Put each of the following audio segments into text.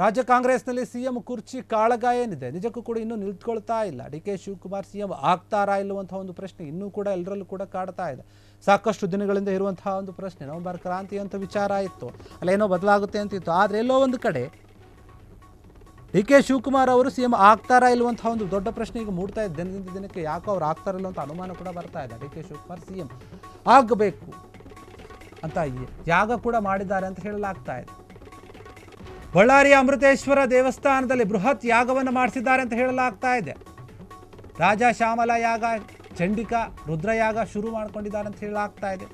ರಾಜ್ಯ ಕಾಂಗ್ರೆಸ್ನಲ್ಲಿ ಸಿಎಂ ಕುರ್ಚಿ ಕಾಳಗ ಏನಿದೆ ನಿಜಕ್ಕೂ ಕೂಡ ಇನ್ನೂ ನಿಂತ್ಕೊಳ್ತಾ ಇಲ್ಲ. ಡಿ ಕೆ ಶಿವಕುಮಾರ್ ಸಿಎಂ ಆಗ್ತಾರಾ ಇಲ್ಲುವಂತಹ ಒಂದು ಪ್ರಶ್ನೆ ಇನ್ನೂ ಕೂಡ ಎಲ್ಲರಲ್ಲೂ ಕೂಡ ಕಾಡ್ತಾ ಇದೆ. ಸಾಕಷ್ಟು ದಿನಗಳಿಂದ ಇರುವಂತಹ ಒಂದು ಪ್ರಶ್ನೆ. ನವೆಂಬರ್ ಕ್ರಾಂತಿ ಅಂತ ವಿಚಾರ ಇತ್ತು, ಅಲ್ಲೇನೋ ಬದಲಾಗುತ್ತೆ ಅಂತಿತ್ತು. ಆದರೆ ಎಲ್ಲೋ ಒಂದು ಕಡೆ ಡಿ ಕೆ ಶಿವಕುಮಾರ್ ಅವರು ಸಿಎಂ ಆಗ್ತಾರಾ ಇಲ್ಲುವಂತಹ ಒಂದು ದೊಡ್ಡ ಪ್ರಶ್ನೆ ಈಗ ಮೂಡ್ತಾ ಇದೆ. ದಿನದಿಂದ ದಿನಕ್ಕೆ ಯಾಕೋ ಅವ್ರು ಆಗ್ತಾರ ಇಲ್ಲ ಅಂತ ಅನುಮಾನ ಕೂಡ ಬರ್ತಾ ಇದೆ. ಡಿ ಕೆ ಶಿವಕುಮಾರ್ ಸಿಎಂ ಆಗಬೇಕು ಅಂತ ಯಾಗ ಕೂಡ ಮಾಡಿದ್ದಾರೆ ಅಂತ ಹೇಳಲಾಗ್ತಾ ಇದೆ. ಬಳ್ಳಾರಿಯ ಅಮೃತೇಶ್ವರ ದೇವಸ್ಥಾನದಲ್ಲಿ ಬೃಹತ್ ಯಾಗವನ್ನು ಮಾಡಿಸಿದ್ದಾರೆ ಅಂತ ಹೇಳಲಾಗ್ತಾ ಇದೆ. ರಾಜ ಶ್ಯಾಮಲ ಯಾಗ, ಚಂಡಿಕಾ ರುದ್ರಯಾಗ ಶುರು ಮಾಡಿಕೊಂಡಿದ್ದಾರೆ ಅಂತ ಹೇಳಲಾಗ್ತಾ ಇದೆ.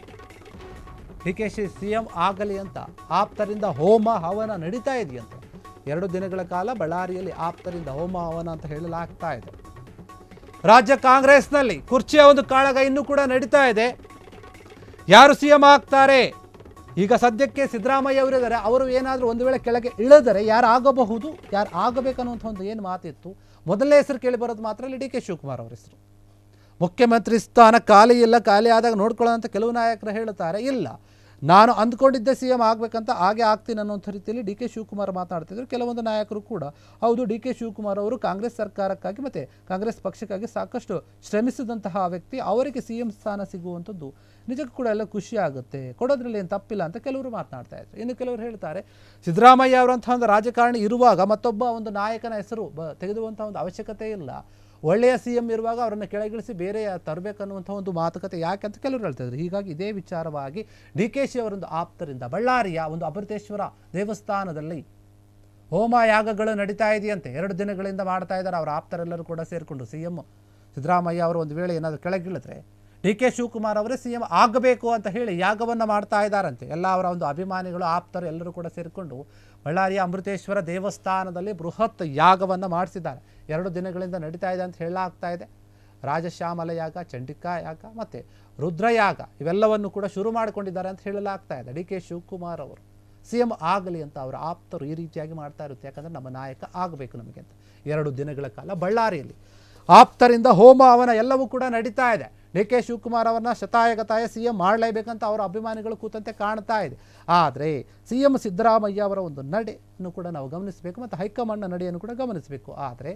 ಡಿ ಕೆ ಶಿ ಸಿಎಂ ಆಗಲಿ ಅಂತ ಆಪ್ತರಿಂದ ಹೋಮ ಹವನ ನಡೀತಾ ಇದೆಯಂತೆ. 2 ದಿನಗಳ ಕಾಲ ಬಳ್ಳಾರಿಯಲ್ಲಿ ಆಪ್ತರಿಂದ ಹೋಮ ಹವನ ಅಂತ ಹೇಳಲಾಗ್ತಾ ಇದೆ. ರಾಜ್ಯ ಕಾಂಗ್ರೆಸ್ನಲ್ಲಿ ಕುರ್ಚಿಯ ಒಂದು ಕಾಳಗ ಇನ್ನೂ ಕೂಡ ನಡೀತಾ ಇದೆ. ಯಾರು ಸಿಎಂ ಆಗ್ತಾರೆ? ಈಗ ಸದ್ಯಕ್ಕೆ ಸಿದ್ದರಾಮಯ್ಯ ಅವರಿದ್ದಾರೆ. ಅವರು ಏನಾದರೂ ಒಂದು ವೇಳೆ ಕೆಳಗೆ ಇಳಿದರೆ ಯಾರು ಆಗಬಹುದು, ಯಾರು ಆಗಬೇಕನ್ನುವಂಥ ಒಂದು ಏನು ಮಾತಿತ್ತು. ಮೊದಲನೇ ಹೆಸರು ಕೇಳಿ ಬರೋದು ಮಾತ್ರ ಡಿ ಕೆ ಶಿವಕುಮಾರ್ ಅವರ ಹೆಸರು. ಮುಖ್ಯಮಂತ್ರಿ ಸ್ಥಾನ ಖಾಲಿ ಇಲ್ಲ, ಖಾಲಿ ಆದಾಗ ನೋಡ್ಕೊಳ್ಳೋಂಥ ಕೆಲವು ನಾಯಕರು ಹೇಳ್ತಾರೆ, ಇಲ್ಲ ನಾನು ಅಂದ್ಕೊಂಡಿದ್ದೆ ಸಿ ಎಂ ಆಗಬೇಕಂತ ಹಾಗೆ ಆಗ್ತೀನಿ ಅನ್ನೋಂಥ ರೀತಿಯಲ್ಲಿ ಡಿ ಕೆ ಶಿವಕುಮಾರ್ ಮಾತನಾಡ್ತಿದ್ರು. ಕೆಲವೊಂದು ನಾಯಕರು ಕೂಡ ಹೌದು, ಡಿ ಕೆ ಶಿವಕುಮಾರ್ ಅವರು ಕಾಂಗ್ರೆಸ್ ಸರ್ಕಾರಕ್ಕಾಗಿ ಮತ್ತು ಕಾಂಗ್ರೆಸ್ ಪಕ್ಷಕ್ಕಾಗಿ ಸಾಕಷ್ಟು ಶ್ರಮಿಸಿದಂತಹ ವ್ಯಕ್ತಿ, ಅವರಿಗೆ ಸಿ ಎಂ ಸ್ಥಾನ ಸಿಗುವಂಥದ್ದು ನಿಜಕ್ಕೂ ಕೂಡ ಎಲ್ಲ ಖುಷಿ ಆಗುತ್ತೆ, ಕೊಡೋದ್ರಲ್ಲಿ ಏನು ತಪ್ಪಿಲ್ಲ ಅಂತ ಕೆಲವರು ಮಾತನಾಡ್ತಾ ಇದ್ರು. ಇನ್ನು ಕೆಲವರು ಹೇಳ್ತಾರೆ, ಸಿದ್ದರಾಮಯ್ಯ ಅವರಂತಹ ಒಂದು ರಾಜಕಾರಣಿ ಇರುವಾಗ ಮತ್ತೊಬ್ಬ ಒಂದು ನಾಯಕನ ಹೆಸರು ತೆಗೆದುವಂಥ ಒಂದು ಅವಶ್ಯಕತೆ ಇಲ್ಲ. ಒಳ್ಳೆಯ ಸಿ ಎಂ ಇರುವಾಗ ಅವರನ್ನು ಕೆಳಗಿಳಿಸಿ ಬೇರೆ ತರಬೇಕನ್ನುವಂಥ ಒಂದು ಮಾತುಕತೆ ಯಾಕೆ ಅಂತ ಕೆಲವರು ಹೇಳ್ತಾಯಿದ್ರು. ಹೀಗಾಗಿ ಇದೇ ವಿಚಾರವಾಗಿ ಡಿ ಕೆ ಶಿ ಅವರೊಂದು ಆಪ್ತರಿಂದ ಬಳ್ಳಾರಿಯ ಒಂದು ಅಮೃತೇಶ್ವರ ದೇವಸ್ಥಾನದಲ್ಲಿ ಹೋಮ ಯಾಗಗಳು ನಡೀತಾ ಇದೆಯಂತೆ. 2 ದಿನಗಳಿಂದ ಮಾಡ್ತಾ ಇದ್ದಾರೆ. ಅವರ ಆಪ್ತರೆಲ್ಲರೂ ಕೂಡ ಸೇರಿಕೊಂಡು ಸಿ ಎಂ ಸಿದ್ದರಾಮಯ್ಯ ಅವರು ಒಂದು ವೇಳೆ ಏನಾದರೂ ಕೆಳಗಿಳಿದ್ರೆ ಡಿ ಕೆ ಶಿವಕುಮಾರ್ ಅವರೇ ಸಿ ಎಂ ಆಗಬೇಕು ಅಂತ ಹೇಳಿ ಯಾಗವನ್ನು ಮಾಡ್ತಾ ಇದ್ದಾರಂತೆ. ಎಲ್ಲ ಅವರ ಒಂದು ಅಭಿಮಾನಿಗಳು, ಆಪ್ತರು ಎಲ್ಲರೂ ಕೂಡ ಸೇರಿಕೊಂಡು ಬಳ್ಳಾರಿಯ ಅಮೃತೇಶ್ವರ ದೇವಸ್ಥಾನದಲ್ಲಿ ಬೃಹತ್ ಯಾಗವನ್ನು ಮಾಡಿಸಿದ್ದಾರೆ. 2 ದಿನಗಳಿಂದ ನಡೀತಾ ಇದೆ ಅಂತ ಹೇಳಲಾಗ್ತಾ ಇದೆ. ರಾಜಶ್ಯಾಮಲ ಯಾಗ, ಚಂಡಿಕಾ ಯಾಗ ಮತ್ತು ರುದ್ರಯಾಗ ಇವೆಲ್ಲವನ್ನು ಕೂಡ ಶುರು ಮಾಡಿಕೊಂಡಿದ್ದಾರೆ ಅಂತ ಹೇಳಲಾಗ್ತಾ ಇದೆ. ಡಿ ಕೆ ಶಿವಕುಮಾರ್ ಅವರು ಸಿ ಎಂ ಆಗಲಿ ಅಂತ ಅವರ ಆಪ್ತರು ಈ ರೀತಿಯಾಗಿ ಮಾಡ್ತಾ ಇರುತ್ತೆ. ಯಾಕಂದರೆ ನಮ್ಮ ನಾಯಕ ಆಗಬೇಕು ನಮಗೆ ಅಂತ 2 ದಿನಗಳ ಕಾಲ ಬಳ್ಳಾರಿಯಲ್ಲಿ ಆಪ್ತರಿಂದ ಹೋಮ ಹವನ ಎಲ್ಲವೂ ಕೂಡ ನಡೀತಾ ಇದೆ. ಡಿ ಕೆ ಶಿವಕುಮಾರ್ ಅವರನ್ನ ಶತಾಯಗತಾಯ ಸಿ ಎಂ ಮಾಡಲೇಬೇಕಂತ ಅವರ ಅಭಿಮಾನಿಗಳು ಕೂತಂತೆ ಕಾಣ್ತಾ ಇದೆ. ಆದರೆ ಸಿ ಎಂ ಸಿದ್ದರಾಮಯ್ಯ ಅವರ ಒಂದು ನಡೆಯನ್ನು ಕೂಡ ನಾವು ಗಮನಿಸಬೇಕು ಮತ್ತು ಹೈಕಮಾಂಡ್ನ ನಡೆಯನ್ನು ಕೂಡ ಗಮನಿಸಬೇಕು. ಆದರೆ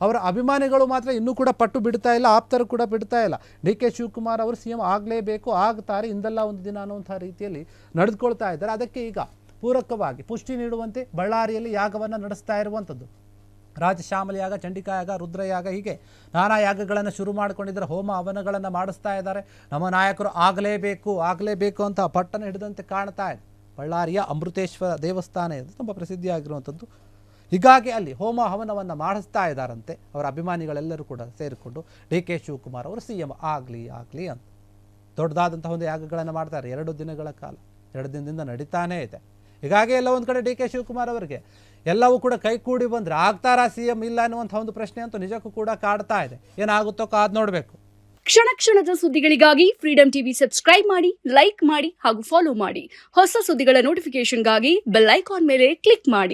ಅವರ ಅಭಿಮಾನಿಗಳು ಮಾತ್ರ ಇನ್ನೂ ಕೂಡ ಪಟ್ಟು ಬಿಡ್ತಾ ಇಲ್ಲ, ಆಪ್ತರು ಕೂಡ ಬಿಡ್ತಾ ಇಲ್ಲ. ಡಿ ಕೆ ಶಿವಕುಮಾರ್ ಅವರು ಸಿ ಎಂ ಆಗಲೇಬೇಕು, ಆಗ್ತಾರೆ ಇಂದಲ್ಲ ಒಂದು ದಿನ ಅನ್ನುವಂಥ ರೀತಿಯಲ್ಲಿ ನಡೆದುಕೊಳ್ತಾ ಇದ್ದಾರೆ. ಅದಕ್ಕೆ ಈಗ ಪೂರಕವಾಗಿ ಪುಷ್ಟಿ ನೀಡುವಂತೆ ಬಳ್ಳಾರಿಯಲ್ಲಿ ಯಾಗವನ್ನು ನಡೆಸ್ತಾ ಇರುವಂಥದ್ದು. ರಾಜಶ್ಯಾಮಲ ಯಾಗ, ಚಂಡಿಕಾ ಯಾಗ, ರುದ್ರಯಾಗ ಹೀಗೆ ನಾನಾ ಯಾಗಗಳನ್ನು ಶುರು ಮಾಡಿಕೊಂಡಿದ್ದಾರೆ. ಹೋಮ ಹವನಗಳನ್ನು ಮಾಡಿಸ್ತಾ ಇದ್ದಾರೆ. ನಮ್ಮ ನಾಯಕರು ಆಗಲೇಬೇಕು ಅಂತ ಪಟ್ಟಣ ಹಿಡಿದಂತೆ ಕಾಣ್ತಾ ಇದೆ. ಬಳ್ಳಾರಿಯ ಅಮೃತೇಶ್ವರ ದೇವಸ್ಥಾನ ಇದು ತುಂಬ ಪ್ರಸಿದ್ಧಿಯಾಗಿರುವಂಥದ್ದು. ಹೀಗಾಗಿ ಅಲ್ಲಿ ಹೋಮ ಹವನವನ್ನು ಮಾಡಿಸ್ತಾ ಇದ್ದಾರಂತೆ. ಅವರ ಅಭಿಮಾನಿಗಳೆಲ್ಲರೂ ಕೂಡ ಸೇರಿಕೊಂಡು ಡಿ ಕೆ ಶಿವಕುಮಾರ್ ಅವರು ಸಿ ಎಂ ಆಗಲಿ ಅಂತ ದೊಡ್ಡದಾದಂತಹ ಒಂದು ಯಾಗಗಳನ್ನು ಮಾಡ್ತಾರೆ. 2 ದಿನಗಳ ಕಾಲ 2 ದಿನದಿಂದ ನಡೀತಾನೇ ಇದೆ. ಹೀಗಾಗಿ ಎಲ್ಲ ಒಂದು ಕಡೆ ಡಿ ಕೆ ಶಿವಕುಮಾರ್ ಅವರಿಗೆ ಎಲ್ಲವೂ ಕೂಡ ಕೈಕೂಡಿ ಬಂದರೆ ಆಗ್ತಾರಾ ಸಿ ಎಂ ಇಲ್ಲ ಅನ್ನುವಂಥ ಒಂದು ಪ್ರಶ್ನೆ ಅಂತೂ ನಿಜಕ್ಕೂ ಕೂಡ ಕಾಡ್ತಾ ಇದೆ. ಏನಾಗುತ್ತೋ ಕಾದು ನೋಡಬೇಕು. ಕ್ಷಣ ಕ್ಷಣದ ಸುದ್ದಿಗಳಿಗಾಗಿ ಫ್ರೀಡಂ ಟಿವಿ ಸಬ್ಸ್ಕ್ರೈಬ್ ಮಾಡಿ, ಲೈಕ್ ಮಾಡಿ ಹಾಗೂ ಫಾಲೋ ಮಾಡಿ. ಹೊಸ ಸುದ್ದಿಗಳ ನೋಟಿಫಿಕೇಶನ್ಗಾಗಿ ಬೆಲ್ ಐಕಾನ್ ಮೇಲೆ ಕ್ಲಿಕ್ ಮಾಡಿ.